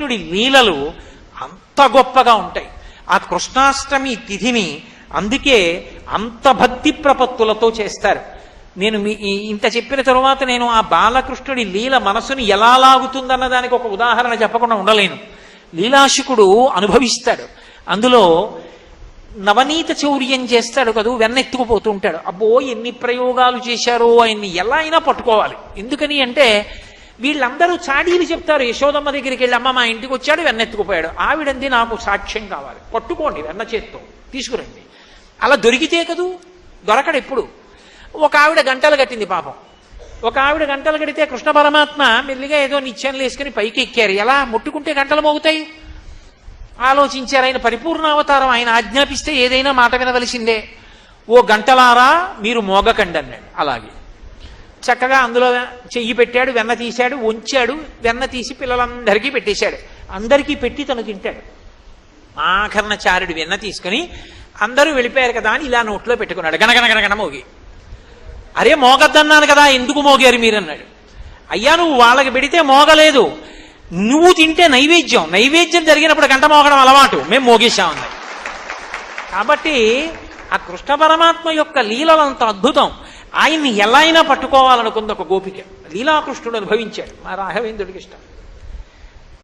బాలకృష్ణుడి లీలలు అంత గొప్పగా ఉంటాయి. ఆ కృష్ణాష్టమి తిథిని అందుకే అంత భక్తి ప్రపత్తులతో చేస్తారు. నేను ఇంత చెప్పిన తరువాత నేను ఆ బాలకృష్ణుడి లీల మనసుని ఎలా లాగుతుందన్న దానికి ఒక ఉదాహరణ చెప్పకుండా ఉండలేను. లీలాశుకుడు అనుభవిస్తాడు. అందులో నవనీత చౌర్యం చేస్తాడు కదూ, వెన్నెత్తుకుపోతూ ఉంటాడు. అబ్బో ఎన్ని ప్రయోగాలు చేశారో, ఆయన్ని ఎలా అయినా పట్టుకోవాలి. ఎందుకని అంటే వీళ్ళందరూ చాడీలు చెప్తారు. యశోదమ్మ దగ్గరికి వెళ్ళి, అమ్మ మా ఇంటికి వచ్చాడు వెన్నెత్తుకుపోయాడు. ఆవిడంది నాకు సాక్ష్యం కావాలి, పట్టుకోండి వెన్న చేత్తో తీసుకురండి. అలా దొరికితే కదూ, దొరకడు ఎప్పుడు. ఒక ఆవిడ గంటలు కట్టింది పాపం. ఒక ఆవిడ గంటలు కడితే కృష్ణ పరమాత్మ మెల్లిగా ఏదో నిత్యంలో వేసుకుని పైకి ఎక్కారు. ఎలా ముట్టుకుంటే గంటలు మోగుతాయి ఆలోచించారు. ఆయన పరిపూర్ణావతారం, ఆయన ఆజ్ఞాపిస్తే ఏదైనా మాట వినవలసిందే. ఓ గంటలారా మీరు మోగకండి అన్నాడు. అలాగే చక్కగా అందులో చెయ్యి పెట్టాడు, వెన్న తీశాడు, ఉంచాడు. వెన్న తీసి పిల్లలందరికీ పెట్టేశాడు. అందరికీ పెట్టి తను తింటాడు. ఆఖరణచారుడు వెన్న తీసుకుని అందరూ వెళ్ళిపోయారు కదా అని ఇలా నోట్లో పెట్టుకున్నాడు. గనగనగనగన మోగి. అరే మోగద్దన్నాను కదా, ఎందుకు మోగారు మీరు అన్నాడు. అయ్యా నువ్వు వాళ్ళకి పెడితే మోగలేదు, నువ్వు తింటే నైవేద్యం, నైవేద్యం జరిగినప్పుడు గంట మోగడం అలవాటు, మేము మోగేశామన్నాడు. కాబట్టి ఆ కృష్ణ పరమాత్మ యొక్క లీలలంత అద్భుతం. ఆయన్ని ఎలా అయినా పట్టుకోవాలనుకుంది ఒక గోపిక. లీలాకృష్ణుడు అనుభవించాడు. మా రాఘవేంద్రుడికి ఇష్టం.